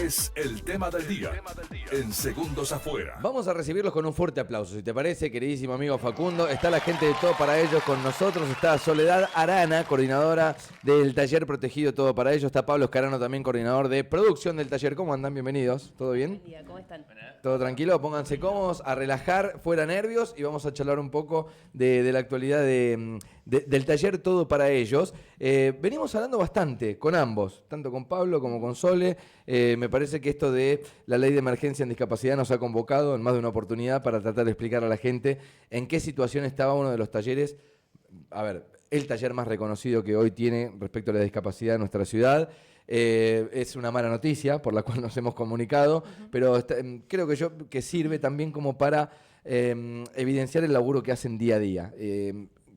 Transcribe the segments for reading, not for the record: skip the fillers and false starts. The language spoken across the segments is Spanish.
es el tema del día en Segundos Afuera. Vamos a recibirlos con un fuerte aplauso, si te parece, queridísimo amigo Facundo. Está la gente de Todo para Ellos con nosotros. Está Soledad Arana, coordinadora del taller protegido Todo para Ellos. Está Pablo Escarano, también coordinador de producción del taller. ¿Cómo andan? Bienvenidos. ¿Todo bien? Buen día, ¿cómo están? Todo tranquilo, pónganse cómodos, a relajar, fuera nervios, y vamos a charlar un poco de la actualidad del taller Todo para Ellos. Venimos hablando bastante con ambos, tanto con Pablo como con Sole. Me parece que esto de la ley de emergencia en discapacidad nos ha convocado en más de una oportunidad para tratar de explicar a la gente en qué situación estaba uno de los talleres. A ver, el taller más reconocido que hoy tiene respecto a la discapacidad en nuestra ciudad. Es una mala noticia por la cual nos hemos comunicado, pero creo que sirve también como para evidenciar el laburo que hacen día a día.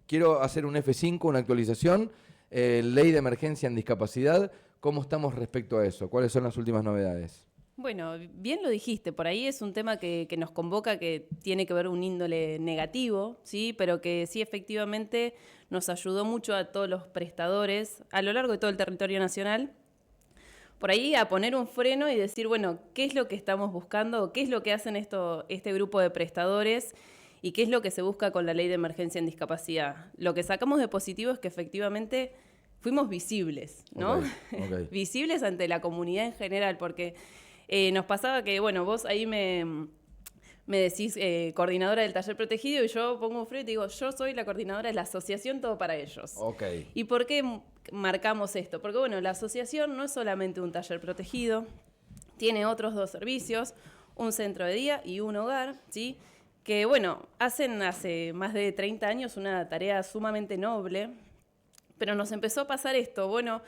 Quiero hacer un F5, una actualización, ley de emergencia en discapacidad. ¿Cómo estamos respecto a eso? ¿Cuáles son las últimas novedades? Bueno, bien lo dijiste, por ahí es un tema que nos convoca, que tiene que ver un índole negativo, ¿sí? Pero que sí efectivamente nos ayudó mucho a todos los prestadores a lo largo de todo el territorio nacional, por ahí a poner un freno y decir, bueno, ¿qué es lo que estamos buscando? ¿Qué es lo que hacen este grupo de prestadores? ¿Y qué es lo que se busca con la ley de emergencia en discapacidad? Lo que sacamos de positivo es que efectivamente fuimos visibles, ¿no? Okay. Visibles ante la comunidad en general, porque nos pasaba que, bueno, vos ahí me decís coordinadora del taller protegido y yo pongo un freno y te digo, yo soy la coordinadora de la asociación Todo para Ellos. Okay. ¿Y por qué marcamos esto? Porque, bueno, la asociación no es solamente un taller protegido, tiene otros dos servicios, un centro de día y un hogar, ¿sí? Que, bueno, hacen hace más de 30 años una tarea sumamente noble, pero nos empezó a pasar esto, bueno,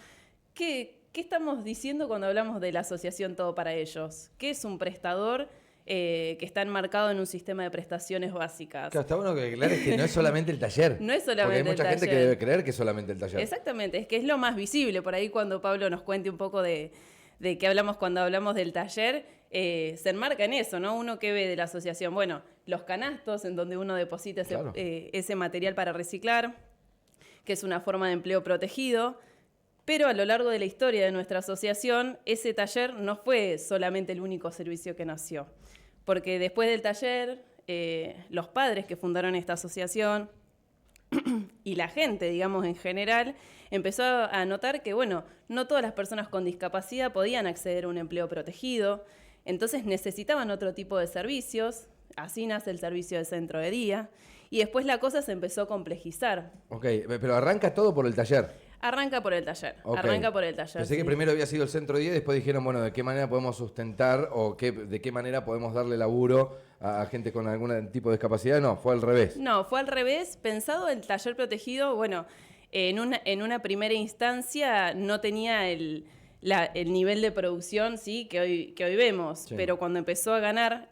¿qué estamos diciendo cuando hablamos de la asociación Todo para Ellos? ¿Qué es un prestador que está enmarcado en un sistema de prestaciones básicas? Claro, está bueno que aclares que no es solamente el taller. No es solamente el taller. Porque hay mucha gente que debe creer que es solamente el taller. Exactamente, es que es lo más visible. Por ahí cuando Pablo nos cuente un poco de qué hablamos cuando hablamos del taller, se enmarca en eso, ¿no? Uno que ve de la asociación, bueno, los canastos en donde uno deposita ese material para reciclar, que es una forma de empleo protegido. Pero a lo largo de la historia de nuestra asociación, ese taller no fue solamente el único servicio que nació. Porque después del taller, los padres que fundaron esta asociación y la gente, digamos, en general, empezó a notar que, bueno, no todas las personas con discapacidad podían acceder a un empleo protegido, entonces necesitaban otro tipo de servicios. Así nace el servicio de centro de día. Y después la cosa se empezó a complejizar. Ok, pero arranca todo por el taller. Arranca por el taller. Okay. Arranca por el taller. Pensé que primero había sido el centro de día y después dijeron, bueno, ¿de qué manera podemos sustentar o de qué manera podemos darle laburo a gente con algún tipo de discapacidad? No, fue al revés. No, fue al revés. Pensado el taller protegido, bueno, en una primera instancia no tenía el nivel de producción, sí, que hoy vemos, sí. Pero cuando empezó a ganar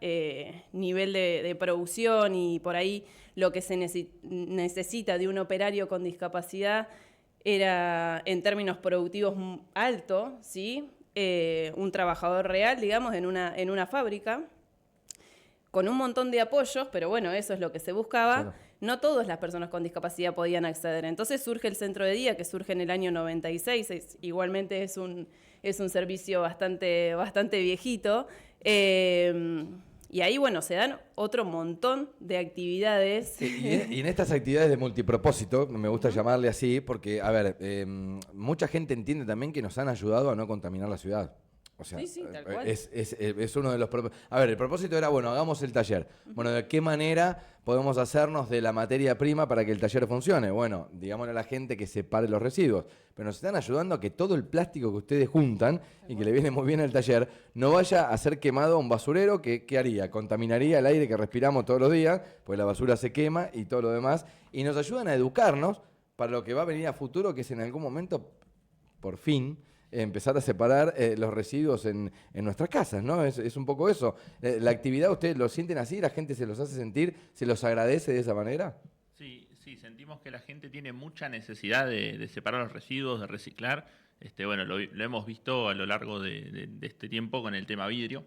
nivel de producción y por ahí lo que se necesita de un operario con discapacidad era en términos productivos alto, ¿sí? Un trabajador real, digamos, en una fábrica, con un montón de apoyos, pero bueno, eso es lo que se buscaba. Claro. No todas las personas con discapacidad podían acceder. Entonces surge el centro de día, que surge en el año 96, igualmente es un servicio bastante viejito. Y ahí, bueno, se dan otro montón de actividades. Y en estas actividades de multipropósito, me gusta llamarle así, porque, a ver, mucha gente entiende también que nos han ayudado a no contaminar la ciudad. O sea, sí, tal cual. Es uno de los propósitos. A ver, el propósito era, bueno, hagamos el taller. Bueno, ¿de qué manera podemos hacernos de la materia prima para que el taller funcione? Bueno, digámosle a la gente que separe los residuos. Pero nos están ayudando a que todo el plástico que ustedes juntan y que le viene muy bien al taller no vaya a ser quemado a un basurero que, ¿qué haría? Contaminaría el aire que respiramos todos los días, pues la basura se quema y todo lo demás. Y nos ayudan a educarnos para lo que va a venir a futuro, que es en algún momento, por fin, empezar a separar los residuos en nuestras casas, ¿no? Es un poco eso. ¿La actividad ustedes lo sienten así? ¿La gente se los hace sentir? ¿Se los agradece de esa manera? Sí, sentimos que la gente tiene mucha necesidad de separar los residuos, de reciclar. Bueno, lo hemos visto a lo largo de este tiempo con el tema vidrio,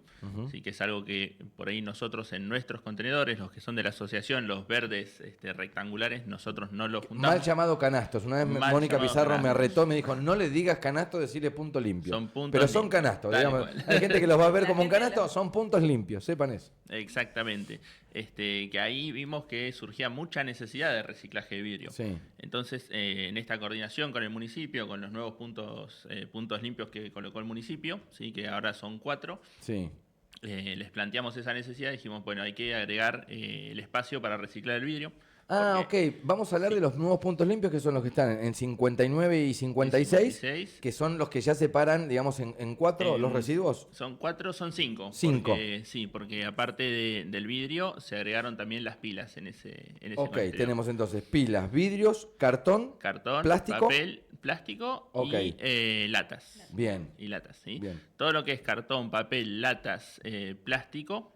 así que es algo que por ahí nosotros en nuestros contenedores, los que son de la asociación, los verdes rectangulares, nosotros no los juntamos. Mal llamado canastos. Una vez Mónica Pizarro me retó, me dijo, no le digas canasto, decirle punto limpio. Son puntos pero son limpios, canastos, digamos. Hay gente que los va a ver como un canasto, son puntos limpios, sepan eso. Exactamente. Que ahí vimos que surgía mucha necesidad de reciclaje de vidrio. Sí. Entonces, en esta coordinación con el municipio, con los nuevos puntos limpios que colocó el municipio, ¿sí? Que ahora son 4, Sí. les planteamos esa necesidad y dijimos, bueno, hay que agregar el espacio para reciclar el vidrio. Ah, porque- ok. Vamos a hablar de los nuevos puntos limpios que son los que están en 59 y 56, 56. que son los que ya separan, digamos, en 4 los residuos. Son 4, son 5. 5. Sí, porque aparte del vidrio se agregaron también las pilas en ese Ok, material. tenemos entonces pilas, vidrios, cartón, Cartón, plástico. papel, plástico Ok. y latas. Bien. Y latas, ¿sí? Bien. Todo lo que es cartón, papel, latas, plástico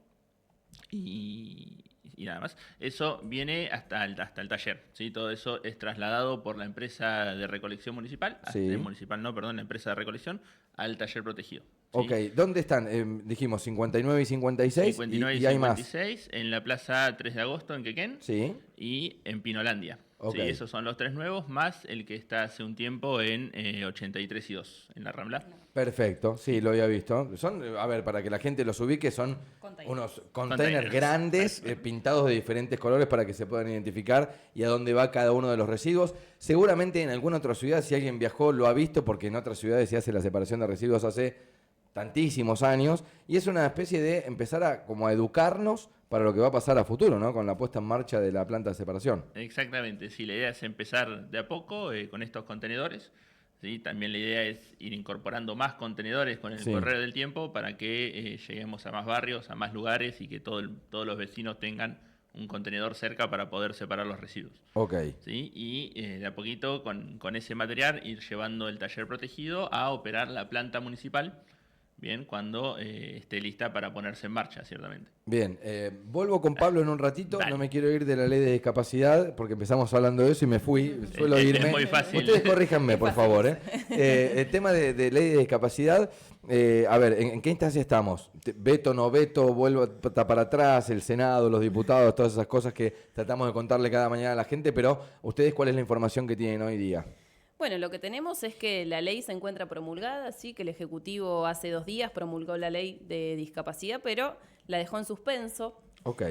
y nada más. Eso viene hasta el taller, ¿sí? Todo eso es trasladado por la empresa de recolección municipal, Sí. la empresa de recolección, al taller protegido. ¿sí? Ok, ¿dónde están? Dijimos 59 y 56 59 y y hay más. 56 en la plaza 3 de agosto en Quequén Sí. y en Pinolandia. Ok. Sí, esos son los 3 nuevos, más el que está hace un tiempo en 83 y 2, en la Rambla. Perfecto, sí, lo había visto. Son, a ver, para que la gente los ubique, son unos containers grandes pintados de diferentes colores para que se puedan identificar y a dónde va cada uno de los residuos. Seguramente en alguna otra ciudad, si alguien viajó, lo ha visto porque en otras ciudades se hace la separación de residuos hace tantísimos años y es una especie de empezar a educarnos para lo que va a pasar a futuro, ¿no? Con la puesta en marcha de la planta de separación. Exactamente, sí, la idea es empezar de a poco con estos contenedores. ¿Sí? También la idea es ir incorporando más contenedores con el Sí. correr del tiempo para que lleguemos a más barrios, a más lugares y que todos los vecinos tengan un contenedor cerca para poder separar los residuos. Ok. ¿Sí? Y de a poquito con ese material ir llevando el taller protegido a operar la planta municipal, bien, cuando esté lista para ponerse en marcha, ciertamente. Bien, vuelvo con Pablo en un ratito, Dale. no me quiero ir de la ley de discapacidad porque empezamos hablando de eso y me fui, suelo Es irme. muy fácil. Ustedes corríjanme, por fácil favor. El tema de ley de discapacidad, a ver, ¿en qué instancia estamos? ¿Veto, no veto, vuelvo para atrás, el Senado, los diputados, todas esas cosas que tratamos de contarle cada mañana a la gente, pero ustedes, ¿cuál es la información que tienen hoy día? Bueno, lo que tenemos es que la ley se encuentra promulgada, sí, que el Ejecutivo hace 2 días promulgó la ley de discapacidad, pero la dejó en suspenso. Ok,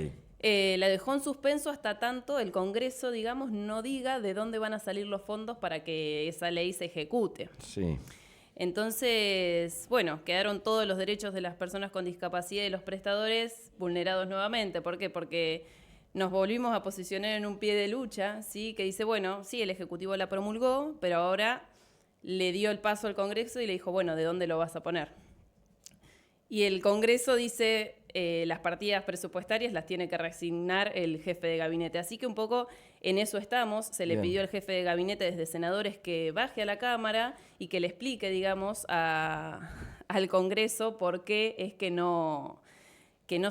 La dejó en suspenso hasta tanto el Congreso, digamos, no diga de dónde van a salir los fondos para que esa ley se ejecute. sí. Entonces, bueno, quedaron todos los derechos de las personas con discapacidad y los prestadores vulnerados nuevamente. ¿Por qué? Porque nos volvimos a posicionar en un pie de lucha, ¿sí? Que dice, bueno, sí, el Ejecutivo la promulgó, pero ahora le dio el paso al Congreso y le dijo, bueno, ¿de dónde lo vas a poner? Y el Congreso dice, las partidas presupuestarias las tiene que reasignar el jefe de gabinete. Así que un poco en eso estamos. Se le Bien. pidió al jefe de gabinete desde senadores que baje a la Cámara y que le explique, digamos, al Congreso por qué es que no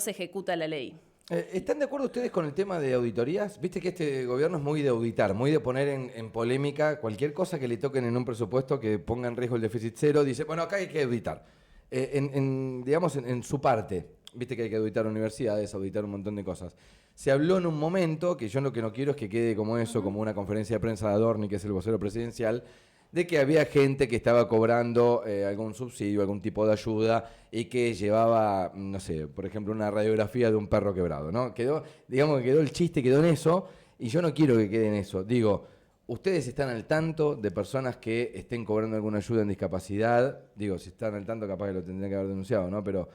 se ejecuta la ley. ¿Están de acuerdo ustedes con el tema de auditorías? Viste que este gobierno es muy de auditar, muy de poner en polémica cualquier cosa que le toquen en un presupuesto que ponga en riesgo el déficit cero. Dice, bueno, acá hay que auditar. Digamos, en su parte, viste que hay que auditar universidades, auditar un montón de cosas. Se habló en un momento, que yo lo que no quiero es que quede como eso, como una conferencia de prensa de Adorni, que es el vocero presidencial, de que había gente que estaba cobrando algún subsidio, algún tipo de ayuda y que llevaba, no sé, por ejemplo, una radiografía de un perro quebrado, ¿no? Quedó el chiste, quedó en eso, y yo no quiero que quede en eso. Digo, ¿ustedes están al tanto de personas que estén cobrando alguna ayuda en discapacidad? Digo, si están al tanto, capaz que lo tendrían que haber denunciado, ¿no? Pero,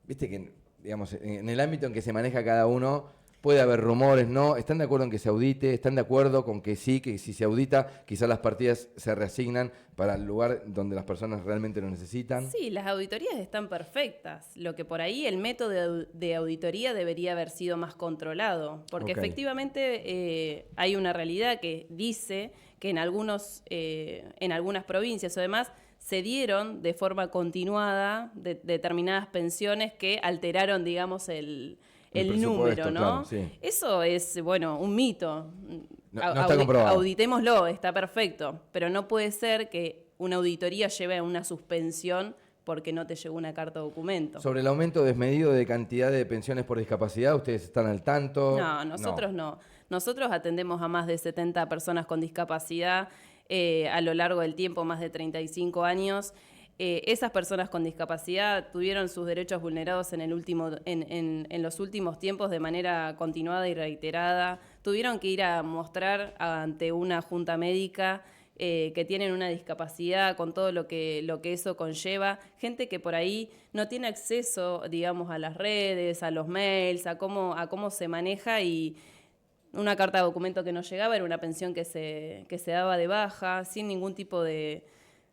viste que, digamos, en el ámbito en que se maneja cada uno, puede haber rumores, ¿no? ¿Están de acuerdo en que se audite? ¿Están de acuerdo con que sí, que si se audita, quizás las partidas se reasignan para el lugar donde las personas realmente lo necesitan? Sí, las auditorías están perfectas. Lo que por ahí el método de auditoría debería haber sido más controlado. Porque Ok. efectivamente hay una realidad que dice que en algunas provincias o demás se dieron de forma continuada determinadas pensiones que alteraron, digamos, el número, presupuesto, ¿no? claro, sí. Eso es, bueno, un mito. No está comprobado. Auditémoslo, está perfecto, pero no puede ser que una auditoría lleve a una suspensión porque no te llegó una carta documento. Sobre el aumento desmedido de cantidad de pensiones por discapacidad, ¿ustedes están al tanto? No, nosotros no. Nosotros atendemos a más de 70 personas con discapacidad a lo largo del tiempo, más de 35 años. Esas personas con discapacidad tuvieron sus derechos vulnerados en los últimos tiempos de manera continuada y reiterada. Tuvieron que ir a mostrar ante una junta médica que tienen una discapacidad con todo lo que eso conlleva. Gente que por ahí no tiene acceso, digamos, a las redes, a los mails, a cómo se maneja, y una carta de documento que no llegaba era una pensión que se daba de baja, sin ningún tipo de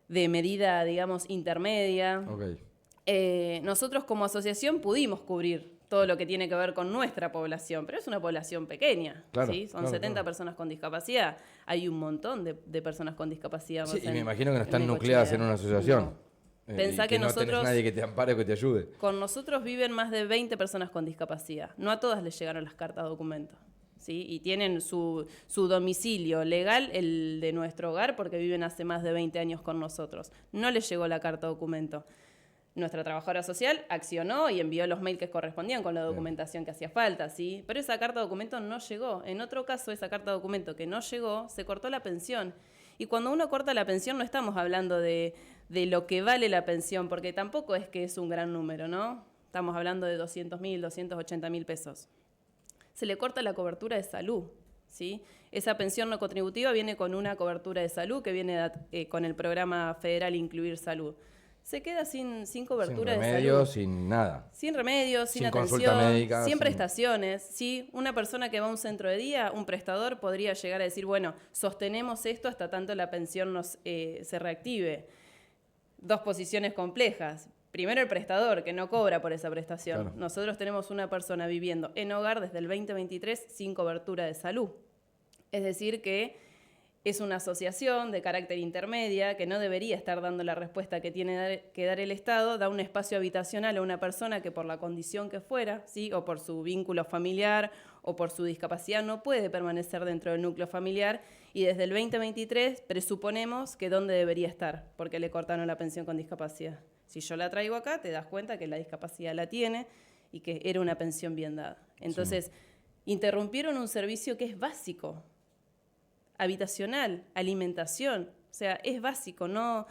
medida, digamos, intermedia. Okay. Nosotros como asociación pudimos cubrir todo lo que tiene que ver con nuestra población, pero es una población pequeña, claro, ¿sí? Son claro, 70 claro. personas con discapacidad. Hay un montón de personas con discapacidad. Sí, y me en- imagino que no en están Necochea. nucleadas en una asociación. No. Pensá Y que no tenés nosotros- nadie que te ampare o que te ayude. Con nosotros viven más de 20 personas con discapacidad. No a todas les llegaron las cartas de documento, ¿sí? Y tienen su domicilio legal, el de nuestro hogar, porque viven hace más de 20 años con nosotros. No les llegó la carta de documento. Nuestra trabajadora social accionó y envió los mails que correspondían con la documentación que hacía falta, ¿sí? Pero esa carta de documento no llegó. En otro caso, esa carta de documento que no llegó, se cortó la pensión. Y cuando uno corta la pensión no estamos hablando de lo que vale la pensión, porque tampoco es que es un gran número, ¿no? Estamos hablando de 200.000, 280.000 pesos. Se le corta la cobertura de salud, ¿sí? Esa pensión no contributiva viene con una cobertura de salud que viene con el programa federal Incluir Salud. Se queda sin cobertura sin de remedio, salud. sin nada. Sin remedios, sin consulta atención, médica, sin sin- prestaciones. ¿Sí? Una persona que va a un centro de día, un prestador, podría llegar a decir, bueno, sostenemos esto hasta tanto la pensión se reactive. Dos posiciones complejas. Primero, el prestador, que no cobra por esa prestación. Claro. Nosotros tenemos una persona viviendo en hogar desde el 2023 sin cobertura de salud. Es decir, que es una asociación de carácter intermedia que no debería estar dando la respuesta que tiene que dar el Estado, da un espacio habitacional a una persona que por la condición que fuera, ¿sí? O por su vínculo familiar o por su discapacidad no puede permanecer dentro del núcleo familiar, y desde el 2023 presuponemos que dónde debería estar, porque le cortaron la pensión con discapacidad. Si yo la traigo acá, te das cuenta que la discapacidad la tiene y que era una pensión bien dada. Entonces, interrumpieron un servicio que es básico, habitacional, alimentación, o sea, es básico, no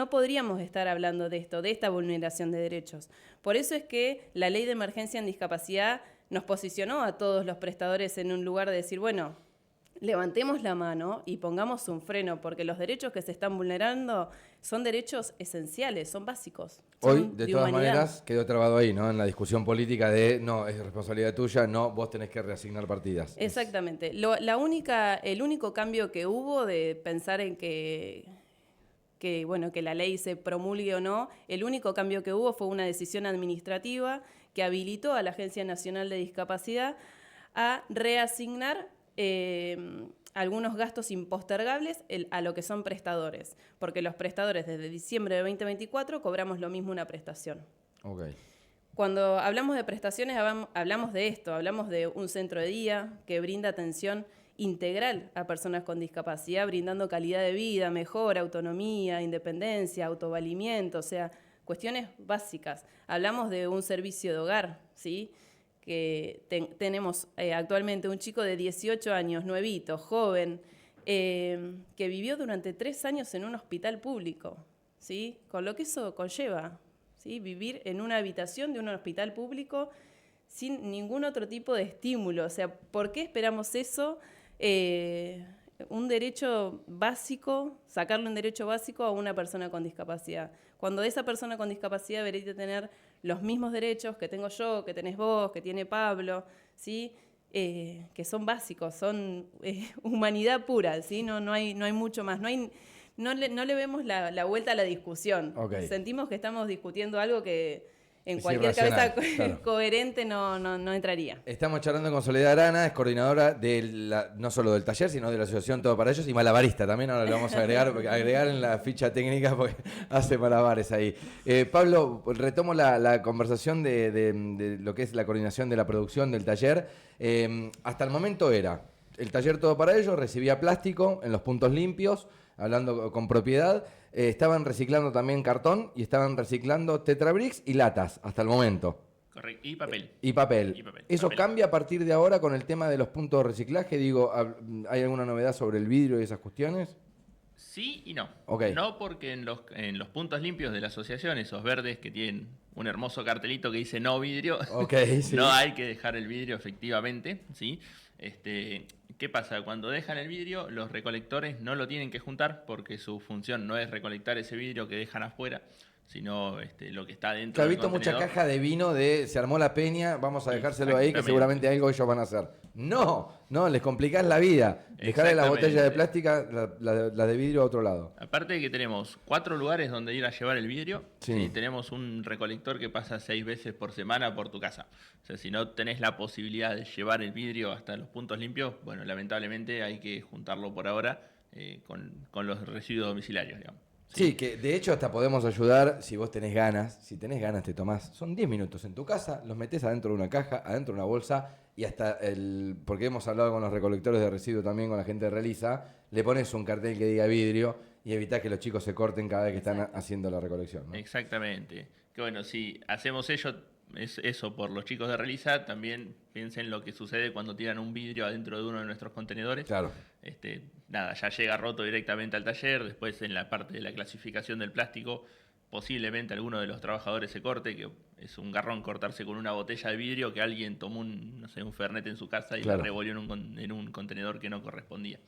podríamos estar hablando de esto, de esta vulneración de derechos. Por eso es que la ley de emergencia en discapacidad nos posicionó a todos los prestadores en un lugar de decir, bueno, levantemos la mano y pongamos un freno, porque los derechos que se están vulnerando son derechos esenciales, son básicos. Hoy, son de todas humanidad. maneras, quedó trabado ahí, ¿no? En la discusión política de, no, es responsabilidad tuya, no, vos tenés que reasignar partidas. Exactamente. El único cambio que hubo de pensar en que la ley se promulgue o no, el único cambio que hubo fue una decisión administrativa que habilitó a la Agencia Nacional de Discapacidad a reasignar algunos gastos impostergables a lo que son prestadores, porque los prestadores desde diciembre de 2024 cobramos lo mismo una prestación. Ok. Cuando hablamos de prestaciones hablamos de esto, hablamos de un centro de día que brinda atención integral a personas con discapacidad, brindando calidad de vida, mejora, autonomía, independencia, autovalimiento, o sea, cuestiones básicas. Hablamos de un servicio de hogar, ¿sí? Que tenemos actualmente un chico de 18 años, nuevito, joven, que vivió durante 3 años en un hospital público, ¿sí? Con lo que eso conlleva, ¿sí? Vivir en una habitación de un hospital público sin ningún otro tipo de estímulo. O sea, ¿por qué esperamos eso? Un derecho básico, sacarle un derecho básico a una persona con discapacidad. Cuando esa persona con discapacidad debería tener los mismos derechos que tengo yo, que tenés vos, que tiene Pablo, ¿sí? Que son básicos, son humanidad pura, ¿sí? No hay mucho más, no le vemos la vuelta a la discusión. Okay. Sentimos que estamos discutiendo algo que en Es cualquier irracional, cabeza claro. coherente no entraría. Estamos charlando con Soledad Arana, es coordinadora no solo del taller, sino de la asociación Todo para Ellos, y malabarista también. Ahora le vamos a agregar en la ficha técnica porque hace malabares ahí. Pablo, retomo la conversación de lo que es la coordinación de la producción del taller. Hasta el momento era, el taller Todo para Ellos recibía plástico en los puntos limpios, hablando con propiedad, estaban reciclando también cartón y estaban reciclando Tetrabricks y latas hasta el momento. Correcto. Y papel. Y papel. Y papel. ¿Eso Papel. cambia a partir de ahora con el tema de los puntos de reciclaje? Digo, ¿hay alguna novedad sobre el vidrio y esas cuestiones? Sí y no. Ok. No, porque en los puntos limpios de la asociación, esos verdes que tienen un hermoso cartelito que dice no vidrio, Ok, sí. no hay que dejar el vidrio efectivamente, ¿sí? ¿Qué pasa? Cuando dejan el vidrio, los recolectores no lo tienen que juntar porque su función no es recolectar ese vidrio que dejan afuera, sino lo que está dentro Que ha del visto mucha contenedor. caja de vino de se armó la peña, vamos a dejárselo ahí, que Exactamente. seguramente algo ellos van a hacer. No, les complicás la vida. Dejarle las Exactamente. botellas de plástica, la de vidrio a otro lado. Aparte de que tenemos 4 lugares donde ir a llevar el vidrio, Sí. ¿sí? Tenemos un recolector que pasa 6 veces por semana por tu casa. O sea, si no tenés la posibilidad de llevar el vidrio hasta los puntos limpios, bueno, lamentablemente hay que juntarlo por ahora con los residuos domiciliarios, digamos. Sí, que de hecho hasta podemos ayudar si vos tenés ganas. Si tenés ganas te tomás. Son 10 minutos en tu casa, los metés adentro de una caja, adentro de una bolsa y hasta porque hemos hablado con los recolectores de residuos también, con la gente de Realiza, le pones un cartel que diga vidrio y evitás que los chicos se corten cada vez que están haciendo la recolección, ¿no? Exactamente. Que bueno, si hacemos eso por los chicos de Realiza, también piensen lo que sucede cuando tiran un vidrio adentro de uno de nuestros contenedores. Claro. Nada, ya llega roto directamente al taller, después en la parte de la clasificación del plástico, posiblemente alguno de los trabajadores se corte, que es un garrón cortarse con una botella de vidrio que alguien tomó no sé, un Fernet en su casa y Claro. la revolvió en un contenedor que no correspondía.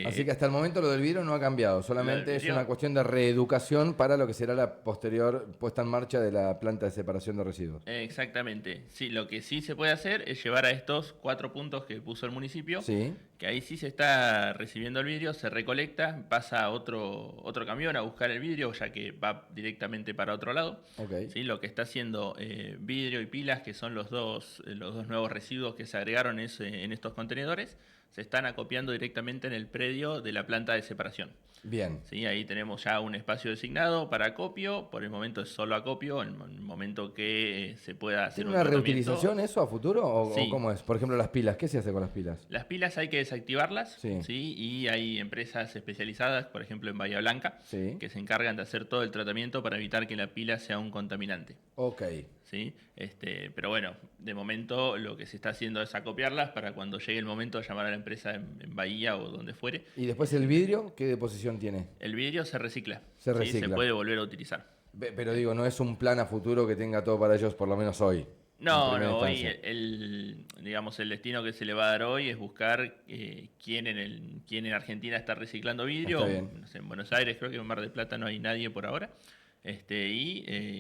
Así que hasta el momento lo del vidrio no ha cambiado, solamente es una cuestión de reeducación para lo que será la posterior puesta en marcha de la planta de separación de residuos. Exactamente. Sí, lo que sí se puede hacer es llevar a estos 4 puntos que puso el municipio, Sí. que ahí sí se está recibiendo el vidrio, se recolecta, pasa otro camión a buscar el vidrio, ya que va directamente para otro lado. Ok. ¿Sí? Lo que está haciendo vidrio y pilas, que son los dos nuevos residuos que se agregaron en estos contenedores, se están acopiando directamente en el predio de la planta de separación. Bien. ¿Sí? Ahí tenemos ya un espacio designado para acopio. Por el momento es solo acopio. En el momento que se pueda hacer ¿Tiene un una tratamiento. reutilización eso a futuro o Sí. cómo es? Por ejemplo, las pilas, ¿qué se hace con las pilas? Las pilas hay que desactivarlas. Sí. ¿Sí? Y hay empresas especializadas, por ejemplo en Bahía Blanca, Sí. que se encargan de hacer todo el tratamiento para evitar que la pila sea un contaminante. Ok. ¿Sí? Pero bueno, de momento lo que se está haciendo es acopiarlas para cuando llegue el momento llamar a la empresa en Bahía o donde fuere. ¿Y después el vidrio qué deposición tiene? El vidrio se recicla. Se ¿sí? recicla. Se puede volver a utilizar. Pero digo, no es un plan a futuro que tenga todo para ellos, por lo menos hoy. No, en primera hoy instancia. digamos, el destino que se le va a dar hoy es buscar quién en Argentina está reciclando vidrio. Está bien. No sé, en Buenos Aires creo que en Mar del Plata no hay nadie por ahora.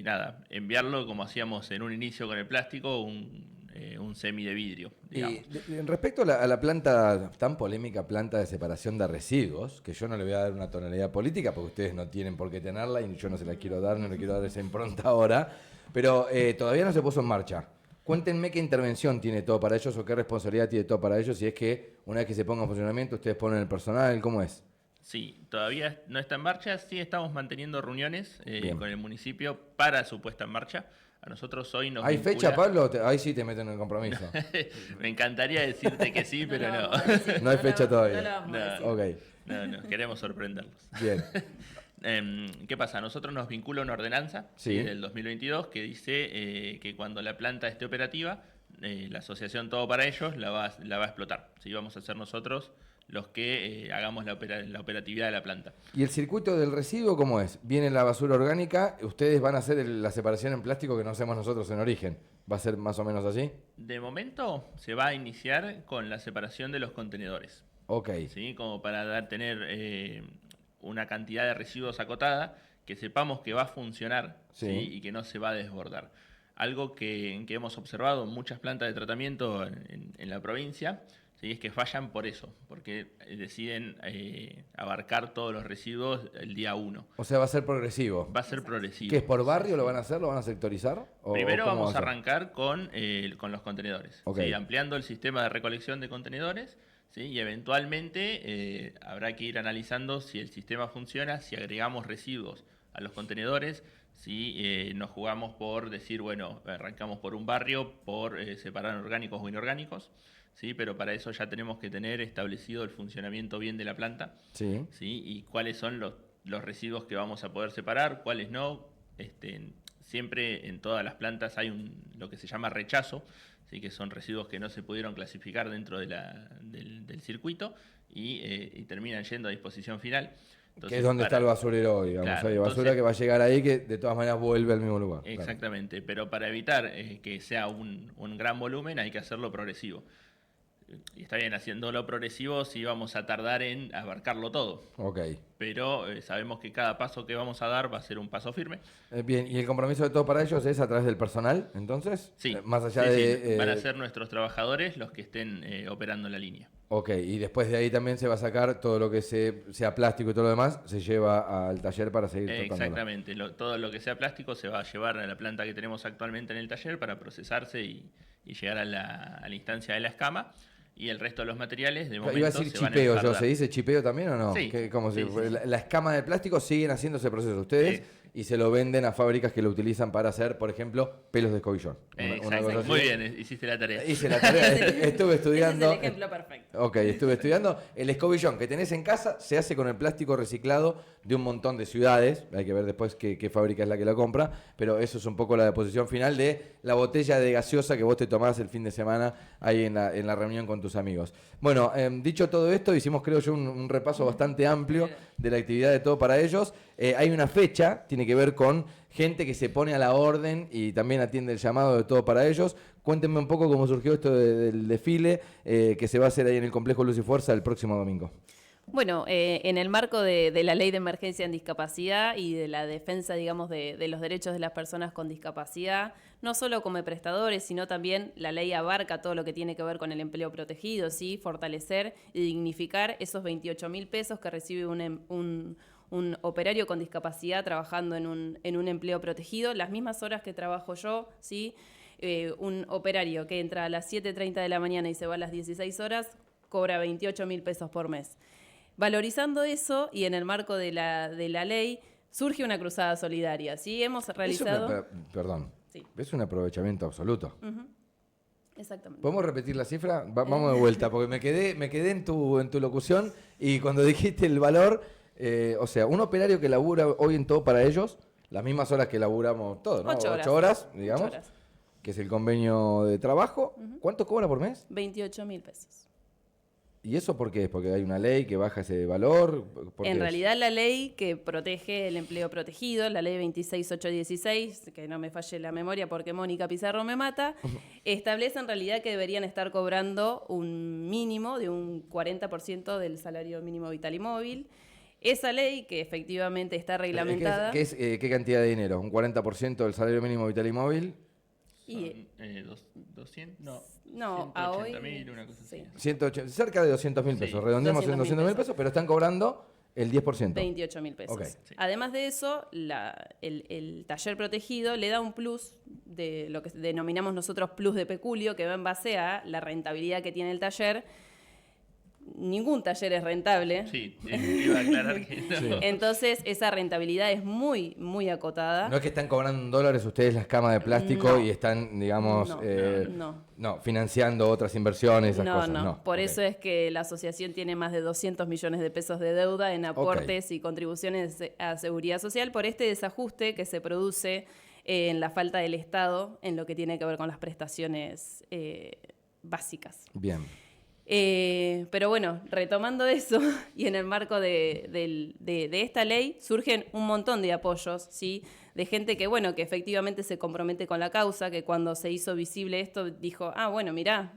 Nada, enviarlo como hacíamos en un inicio con el plástico, un semi de vidrio, digamos. Respecto a la planta, tan polémica planta de separación de residuos, que yo no le voy a dar una tonalidad política porque ustedes no tienen por qué tenerla y yo no se la quiero dar, no le quiero dar esa impronta ahora, pero todavía no se puso en marcha. Cuéntenme qué intervención tiene todo para ellos o qué responsabilidad tiene todo para ellos si es que una vez que se ponga en funcionamiento ustedes ponen el personal, ¿cómo es? Sí, todavía no está en marcha, sí estamos manteniendo reuniones Bien. con el municipio para su puesta en marcha. A nosotros hoy nos ¿Hay vincula- fecha, Pablo? Ahí sí te meten en el compromiso. Me encantaría decirte que sí, pero no. No hay fecha todavía. No lo vamos a decir. Ok, No, queremos sorprenderlos. bien. ¿Qué pasa? A nosotros nos vincula una ordenanza Sí. del 2022 que dice que cuando la planta esté operativa, la asociación Todo para Ellos la va a explotar. ¿Sí? Vamos a ser nosotros los que hagamos la operatividad de la planta. ¿Y el circuito del residuo cómo es? Viene la basura orgánica, ustedes van a hacer la separación en plástico que no hacemos nosotros en origen. ¿Va a ser más o menos así? De momento se va a iniciar con la separación de los contenedores. Ok. ¿Sí? Como para tener una cantidad de residuos acotada, que sepamos que va a funcionar Sí. ¿sí? Y que no se va a desbordar. Algo que hemos observado en muchas plantas de tratamiento en la provincia, ¿sí? Es que fallan por eso, porque deciden abarcar todos los residuos el día 1. O sea, va a ser progresivo. Va a ser progresivo. ¿Qué es por barrio? ¿Lo van a hacer? ¿Lo van a sectorizar? ¿O Primero cómo vamos va a ser? arrancar con los contenedores, Ok. ¿sí? Ampliando el sistema de recolección de contenedores, ¿sí? Y eventualmente habrá que ir analizando si el sistema funciona, si agregamos residuos a los contenedores, ¿sí? Nos jugamos por decir, bueno, arrancamos por un barrio, por separar orgánicos o inorgánicos, ¿sí? Pero para eso ya tenemos que tener establecido el funcionamiento bien de la planta, Sí. ¿sí? Y cuáles son los residuos que vamos a poder separar, cuáles no. Siempre en todas las plantas hay lo que se llama rechazo, ¿sí? Que son residuos que no se pudieron clasificar dentro del circuito y terminan yendo a disposición final. Entonces, que es donde está el basurero hoy, digamos. Claro, Hay basura entonces, que va a llegar ahí que de todas maneras vuelve al mismo lugar. Exactamente, pero para evitar que sea un gran volumen hay que hacerlo progresivo. Y está bien, haciéndolo progresivo sí vamos a tardar en abarcarlo todo. Ok. Pero sabemos que cada paso que vamos a dar va a ser un paso firme. Bien, ¿y el compromiso de todo para ellos es a través del personal, entonces? Sí. Más allá sí, de... sí. Van a ser nuestros trabajadores los que estén operando la línea. Ok, y después de ahí también se va a sacar todo lo que sea plástico y todo lo demás, se lleva al taller para seguir tratándolo. Exactamente, todo lo que sea plástico se va a llevar a la planta que tenemos actualmente en el taller para procesarse y llegar a la instancia de la escama. Y el resto de los materiales, de momento, Iba a decir se van a chipeo, enfardar. ¿se dice chipeo también o no? Sí. Como Sí, si sí, sí. La escama de plástico siguen haciendo ese proceso ustedes y se lo venden a fábricas que lo utilizan para hacer, por ejemplo, pelos de escobillón. Exacto. cosa así. Muy bien, hiciste la tarea. Hice la tarea, estuve estudiando. Ese es el ejemplo perfecto. Ok, estuve estudiando. El escobillón que tenés en casa se hace con el plástico reciclado de un montón de ciudades. Hay que ver después qué fábrica es la que lo compra. Pero eso es un poco la deposición final de la botella de gaseosa que vos te tomás el fin de semana ahí en la reunión con tus amigos. Bueno, dicho todo esto, hicimos creo yo un repaso bastante amplio de la actividad de Todo para Ellos. Hay una fecha, tiene que ver con gente que se pone a la orden y también atiende el llamado de Todo para Ellos. Cuéntenme un poco cómo surgió esto del desfile que se va a hacer ahí en el Complejo Luz y Fuerza el próximo domingo. Bueno, en el marco de la Ley de Emergencia en Discapacidad y de la defensa, digamos, de los derechos de las personas con discapacidad, no solo como prestadores, sino también la ley abarca todo lo que tiene que ver con el empleo protegido, ¿sí? Fortalecer y dignificar esos 28.000 pesos que recibe un operario con discapacidad trabajando en un empleo protegido, las mismas horas que trabajo yo, ¿sí? Un operario que entra a las 7:30 de la mañana y se va a las 16 horas, cobra 28.000 pesos por mes. Valorizando eso y en el marco de la ley, surge una cruzada solidaria, ¿sí? Hemos realizado... Perdón, Sí. es un aprovechamiento absoluto. Exactamente. ¿Podemos repetir la cifra? Vamos de vuelta, porque me quedé en tu locución y cuando dijiste el valor, o sea, un operario que labura hoy en Todo para Ellos, las mismas horas que laburamos todos, ¿no? 8 horas, digamos, 8 horas. que es el convenio de trabajo. ¿Cuánto cobra por mes? 28.000 pesos. ¿Y eso por qué es? ¿Porque hay una ley que baja ese valor? ¿Por qué En es? realidad la ley que protege el empleo protegido, la ley 26816, que no me falle la memoria porque Mónica Pizarro me mata, establece en realidad que deberían estar cobrando un mínimo de un 40% del salario mínimo vital y móvil. Esa ley, que efectivamente está reglamentada... ¿Qué cantidad de dinero? ¿Un 40% del salario mínimo vital y móvil? y, 200, no, no, a hoy... 180.000, una cosa sí. así. 180, cerca de 200.000 pesos. Sí. Redondeamos en 200.000 200.000 pesos, pero están cobrando el 10%. 28.000 pesos. Ok. Sí. Además de eso, el taller protegido le da un plus de lo que denominamos nosotros plus de peculio, que va en base a la rentabilidad que tiene el taller. Ningún taller es rentable. Sí, iba a aclarar que no. Sí. Entonces, esa rentabilidad es muy, muy acotada. No es que están cobrando en dólares ustedes las camas de plástico No. y están, digamos, No. financiando otras inversiones, esas cosas. No, Por ok. eso es que la asociación tiene más de 200 millones de pesos de deuda en aportes Ok. y contribuciones a seguridad social por este desajuste que se produce en la falta del Estado en lo que tiene que ver con las prestaciones básicas. Bien. Pero bueno, retomando eso, y en el marco de esta ley surgen un montón de apoyos, ¿sí? De gente que, bueno, que efectivamente se compromete con la causa, que cuando se hizo visible esto dijo, bueno, mirá,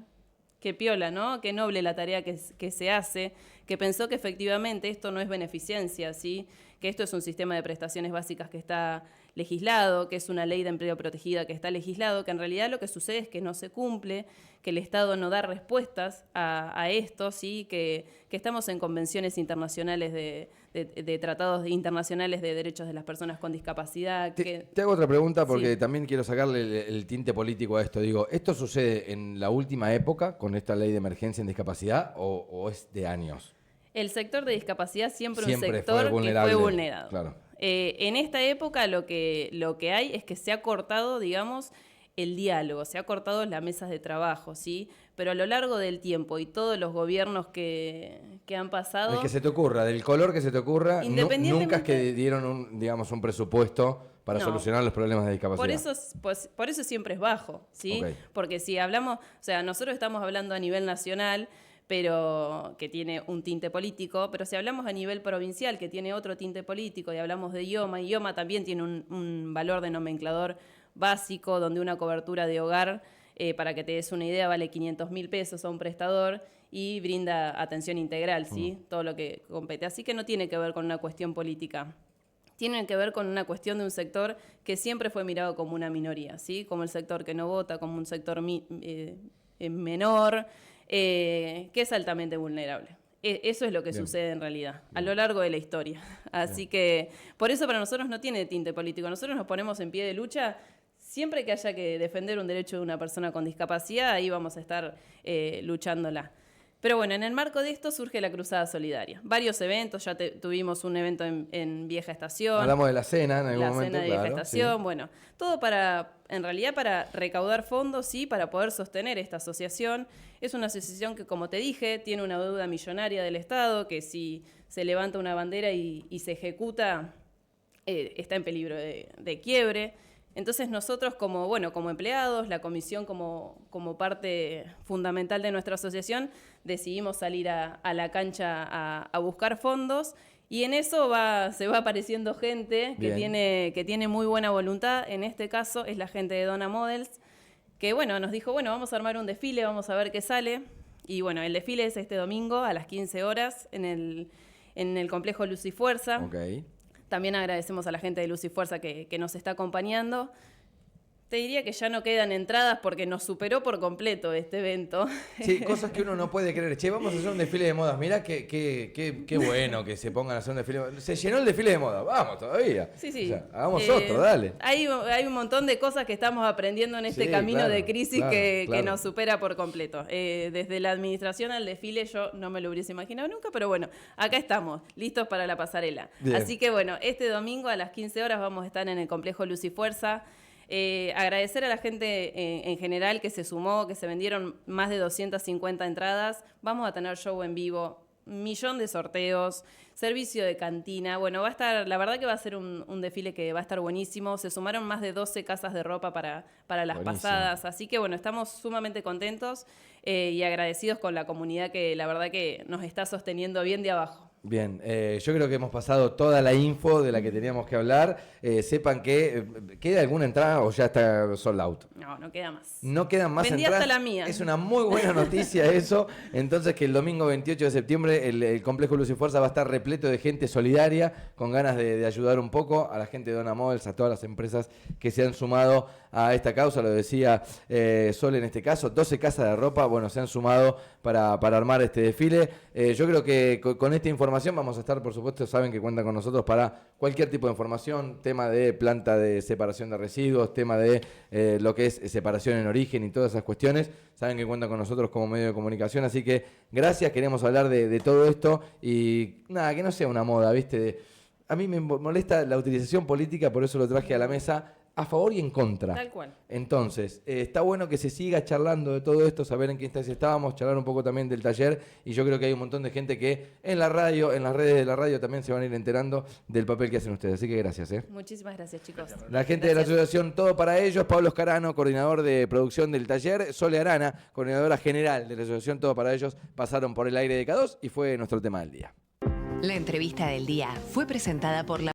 qué piola, ¿no? Qué noble la tarea que se hace, que pensó que efectivamente esto no es beneficencia, ¿sí? Que esto es un sistema de prestaciones básicas que está legislado, que es una ley de empleo protegida que está legislado, que en realidad lo que sucede es que no se cumple, que el Estado no da respuestas a esto, ¿sí? Que estamos en convenciones internacionales de tratados internacionales de derechos de las personas con discapacidad. Te hago otra pregunta porque Sí. también quiero sacarle el tinte político a esto. Digo, ¿esto sucede en la última época con esta ley de emergencia en discapacidad o es de años? El sector de discapacidad siempre un Siempre sector fue vulnerable. que fue vulnerado. Claro. En esta época lo que hay es que se ha cortado, digamos, el diálogo, se ha cortado las mesas de trabajo, ¿sí? Pero a lo largo del tiempo y todos los gobiernos que han pasado... El que se te ocurra, del color que se te ocurra, nunca es que dieron un presupuesto para solucionar los problemas de discapacidad. Por eso siempre es bajo, ¿sí? Okay. Porque si hablamos, o sea, nosotros estamos hablando a nivel nacional, pero que tiene un tinte político, pero si hablamos a nivel provincial, que tiene otro tinte político, y hablamos de IOMA también tiene un valor de nomenclador básico, donde una cobertura de hogar, para que te des una idea, vale 500.000 pesos a un prestador y brinda atención integral, ¿sí? Todo lo que compete. Así que no tiene que ver con una cuestión política. Tiene que ver con una cuestión de un sector que siempre fue mirado como una minoría, ¿sí? Como el sector que no vota, como un sector menor, que es altamente vulnerable. Eso es lo que sucede en realidad, a lo largo de la historia. Así que por eso para nosotros no tiene tinte político. Nosotros nos ponemos en pie de lucha. Siempre que haya que defender un derecho de una persona con discapacidad, ahí vamos a estar luchándola. Pero bueno, en el marco de esto surge la Cruzada Solidaria. Varios eventos, ya tuvimos un evento en Vieja Estación. Hablamos de la cena en algún momento, la cena de Vieja Estación, sí. Bueno, todo en realidad para recaudar fondos, sí, para poder sostener esta asociación. Es una asociación que, como te dije, tiene una deuda millonaria del Estado, que si se levanta una bandera y se ejecuta, está en peligro de quiebre. Entonces nosotros como empleados, la comisión como parte fundamental de nuestra asociación, decidimos salir a la cancha a buscar fondos, y en eso se va apareciendo gente que tiene muy buena voluntad. En este caso es la gente de Dona Models, que nos dijo, vamos a armar un desfile, vamos a ver qué sale. Y el desfile es este domingo a las 15 horas en el complejo Luz y Fuerza. Okay. También agradecemos a la gente de Luz y Fuerza que nos está acompañando. Te diría que ya no quedan entradas porque nos superó por completo este evento. Sí, cosas que uno no puede creer. Che, vamos a hacer un desfile de modas. Mirá qué bueno que se pongan a hacer un desfile de modas. Se llenó el desfile de modas. Vamos todavía. Sí. O sea, hagamos otro, dale. Hay un montón de cosas que estamos aprendiendo en este camino de crisis que nos supera por completo. Desde la administración al desfile yo no me lo hubiese imaginado nunca, pero acá estamos, listos para la pasarela. Bien. Así que este domingo a las 15 horas vamos a estar en el complejo Luz y Fuerza. Agradecer a la gente en general que se sumó, que se vendieron más de 250 entradas. Vamos a tener show en vivo, 1.000.000 de sorteos, servicio de cantina. Va a estar, la verdad que va a ser un desfile que va a estar buenísimo. Se sumaron más de 12 casas de ropa para las pasadas. Así que estamos sumamente contentos y agradecidos con la comunidad que la verdad que nos está sosteniendo bien de abajo. Bien, yo creo que hemos pasado toda la info de la que teníamos que hablar. Sepan que ¿queda alguna entrada o ya está sold out? No queda más. No quedan más Vendí entradas. Hasta la mía. Es una muy buena noticia eso. Entonces que el domingo 28 de septiembre el complejo Luz y Fuerza va a estar repleto de gente solidaria, con ganas de ayudar un poco a la gente de Dona Models, a todas las empresas que se han sumado a esta causa. Lo decía Sol en este caso, 12 casas de ropa, se han sumado para armar este desfile. Yo creo que con esta información vamos a estar, por supuesto, saben que cuentan con nosotros para cualquier tipo de información, tema de planta de separación de residuos, tema de lo que es separación en origen y todas esas cuestiones. Saben que cuentan con nosotros como medio de comunicación, así que gracias, queremos hablar de todo esto y nada, que no sea una moda, ¿viste? A mí me molesta la utilización política, por eso lo traje a la mesa, a favor y en contra. Tal cual. Entonces, está bueno que se siga charlando de todo esto, saber en qué instancia estábamos, charlar un poco también del taller, y yo creo que hay un montón de gente que en la radio, en las redes de la radio también se van a ir enterando del papel que hacen ustedes. Así que gracias. Muchísimas gracias, chicos. La gente de la asociación Todo para Ellos, Pablo Escarano, coordinador de producción del taller, Sole Arana, coordinadora general de la asociación Todo para Ellos, pasaron por el aire de K2 y fue nuestro tema del día. La entrevista del día fue presentada por la